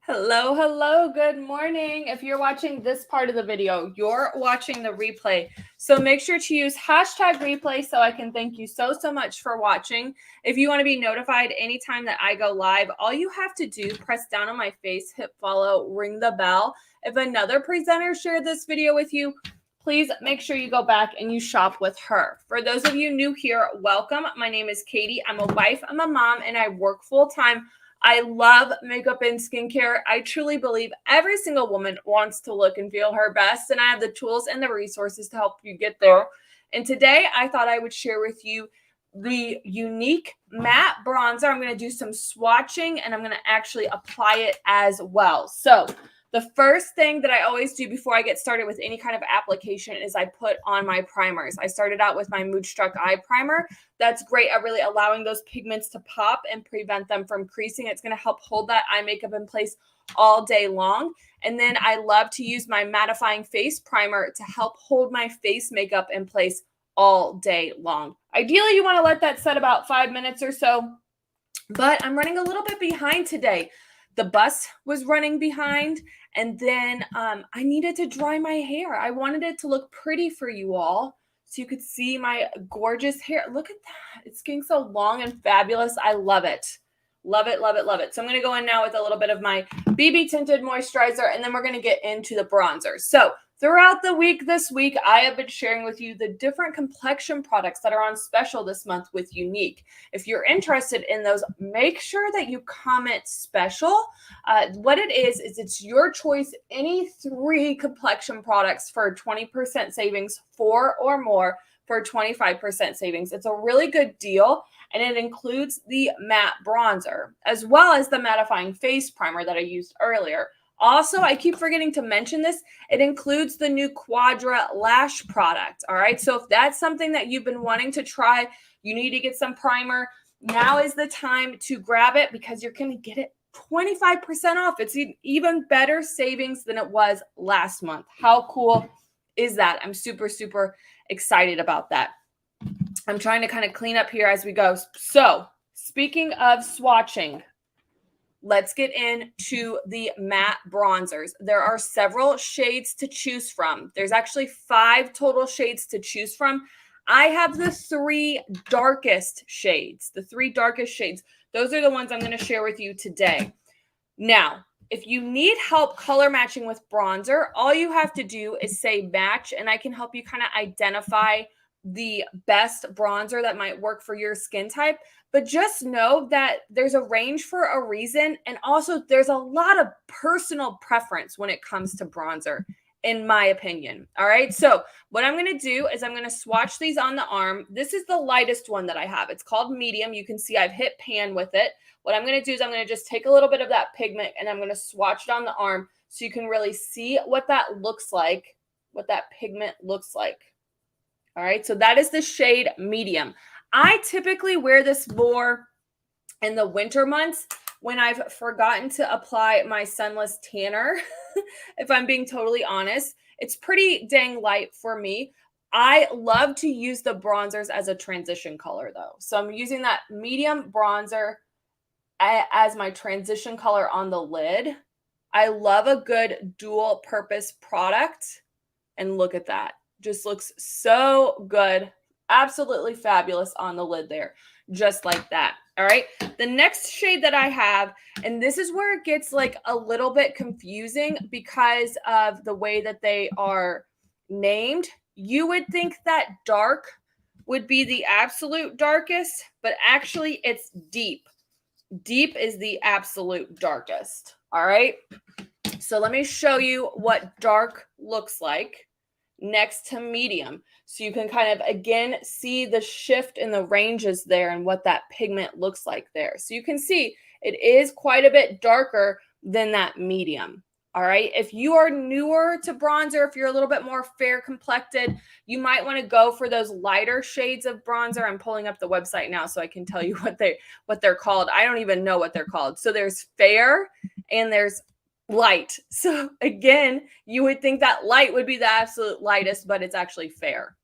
Hello, hello, good morning. If you're watching this part of the video, you're watching the replay. So make sure to use hashtag replay so I can thank you so much for watching. If you want to be notified anytime that I go live, all you have to do, press down on my face, hit follow, ring the bell. If another presenter shared this video with you, please make sure you go back and you shop with her. For those of you new here, welcome. My name is Katie. I'm a wife, I'm a mom, and I work full-time. I love makeup and skincare. I truly believe every single woman wants to look and feel her best, and I have the tools and the resources to help you get there. And today I thought I would share with you the Younique matte bronzer. I'm going to do some swatching and I'm going to actually apply it as well. So the first thing that I always do before I get started with any kind of application is I put on my primers. I started out with my Moodstruck Eye Primer. That's great at really allowing those pigments to pop and prevent them from creasing. It's going to help hold that eye makeup in place all day long. And then I love to use my Mattifying face primer to help hold my face makeup in place all day long. Ideally, you want to let that set about 5 minutes or so, but I'm running a little bit behind today. The bus was running behind, and then I needed to dry my hair. I wanted it to look pretty for you all so you could see my gorgeous hair. Look at that. It's getting so long and fabulous. I love it. Love it, love it, love it. So I'm going to go in now with a little bit of my BB Tinted Moisturizer, and then we're going to get into the bronzer. So throughout the week this week, I have been sharing with you the different complexion products that are on special this month with Younique. If you're interested in those, make sure that you comment special. What it is it's your choice, any 3 complexion products for 20% savings, 4 or more for 25% savings. It's a really good deal, and it includes the matte bronzer as well as the mattifying face primer that I used earlier. Also, I keep forgetting to mention this, it includes the new QUADRA lash product. All right, so if that's something that you've been wanting to try, you need to get some primer, now is the time to grab it because you're going to get it 25% off. It's even better savings than it was last month. How cool is that? I'm super excited about that. I'm trying to kind of clean up here as we go. So speaking of swatching, let's get into the matte bronzers. There are several shades to choose from. There's actually 5 total shades to choose from. I have the 3 darkest shades. The 3 darkest shades. Those are the ones I'm going to share with you today. Now, if you need help color matching with bronzer, all you have to do is say match, and I can help you kind of identify the best bronzer that might work for your skin type. But just know that there's a range for a reason, and also there's a lot of personal preference when it comes to bronzer, in my opinion. All right, so what I'm going to do is I'm going to swatch these on the arm. This is the lightest one that I have. It's called medium. You can see I've hit pan with it. What I'm going to do is I'm going to just take a little bit of that pigment and I'm going to swatch it on the arm so you can really see what that looks like, what that pigment looks like. All right, so that is the shade medium. I typically wear this more in the winter months when I've forgotten to apply my sunless tanner. If I'm being totally honest, it's pretty dang light for me. I love to use the bronzers as a transition color though. So I'm using that medium bronzer as my transition color on the lid. I love a good dual purpose product, and look at that. Just looks so good. Absolutely fabulous on the lid there, just like that. All right, the next shade that I have, and this is where it gets like a little bit confusing because of the way that they are named. You would think that dark would be the absolute darkest, but actually it's deep. Deep is the absolute darkest. All right, so let me show you what dark looks like next to medium, so you can kind of again see the shift in the ranges there and what that pigment looks like there. So you can see it is quite a bit darker than that medium. All right, if you are newer to bronzer, if you're a little bit more fair complected, you might want to go for those lighter shades of bronzer. I'm pulling up the website now so I can tell you what they're called. I don't even know what they're called. So there's fair and there's light. So again, you would think that light would be the absolute lightest, but it's actually fair.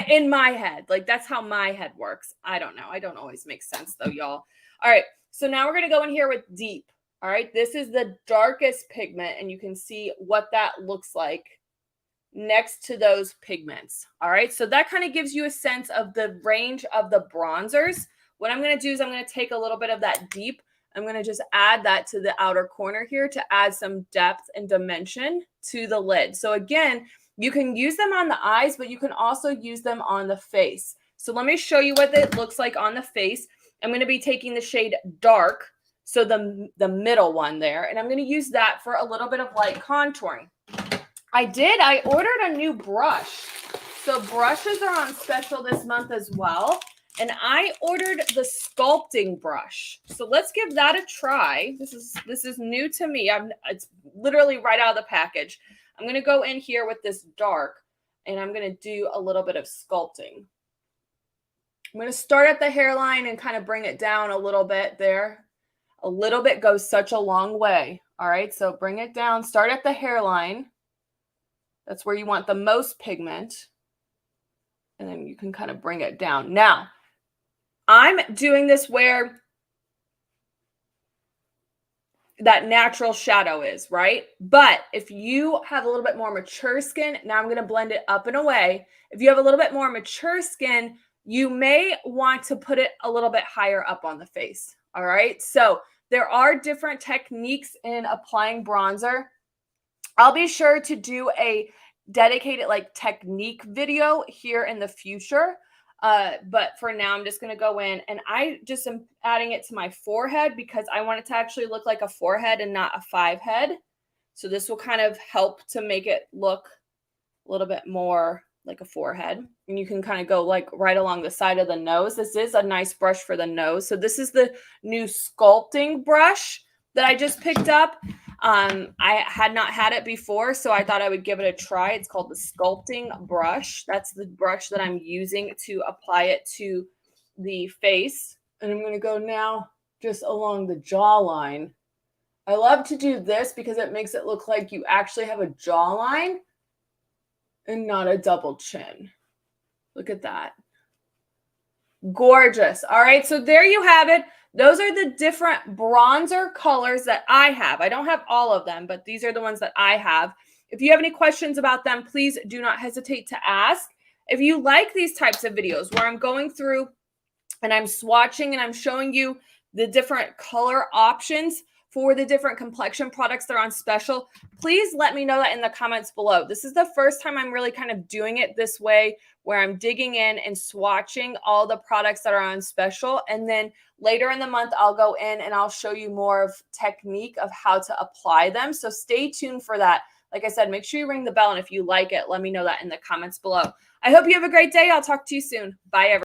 In my head, like that's how my head works. I don't know. I don't always make sense though, y'all. All right, so now we're going to go in here with deep. All right, this is the darkest pigment, and you can see what that looks like next to those pigments. All right, so that kind of gives you a sense of the range of the bronzers. What I'm going to do is I'm going to take a little bit of that deep. I'm going to just add that to the outer corner here to add some depth and dimension to the lid. So again, you can use them on the eyes, but you can also use them on the face. So let me show you what it looks like on the face. I'm going to be taking the shade Dark, so the middle one there, and I'm going to use that for a little bit of light contouring. I ordered a new brush. So brushes are on special this month as well. And I ordered the Sculpting Brush. So let's give that a try. This is new to me. It's literally right out of the package. I'm going to go in here with this dark, and I'm going to do a little bit of sculpting. I'm going to start at the hairline and kind of bring it down a little bit there. A little bit goes such a long way. All right, so bring it down. Start at the hairline. That's where you want the most pigment. And then you can kind of bring it down. Now, I'm doing this where that natural shadow is, right? But if you have a little bit more mature skin, now I'm going to blend it up and away. If you have a little bit more mature skin, you may want to put it a little bit higher up on the face. All right. So there are different techniques in applying bronzer. I'll be sure to do a dedicated technique video here in the future. But for now, I'm just going to go in, and I just am adding it to my forehead because I want it to actually look like a forehead and not a 5 head. So this will kind of help to make it look a little bit more like a forehead. And you can kind of go right along the side of the nose. This is a nice brush for the nose. So this is the new Sculpting Brush that I just picked up. I had not had it before, so I thought I would give it a try. It's called the Sculpting Brush. That's the brush that I'm using to apply it to the face. And I'm going to go now just along the jawline. I love to do this because it makes it look like you actually have a jawline and not a double chin. Look at that. Gorgeous. All right, so there you have it. Those are the different bronzer colors that I have. I don't have all of them, but these are the ones that I have. If you have any questions about them, please do not hesitate to ask. If you like these types of videos where I'm going through and I'm swatching and I'm showing you the different color options for the different complexion products that are on special, please let me know that in the comments below. This is the first time I'm really kind of doing it this way, where I'm digging in and swatching all the products that are on special. And then later in the month, I'll go in and I'll show you more of technique of how to apply them. So stay tuned for that. Like I said, make sure you ring the bell. And if you like it, let me know that in the comments below. I hope you have a great day. I'll talk to you soon. Bye, everyone.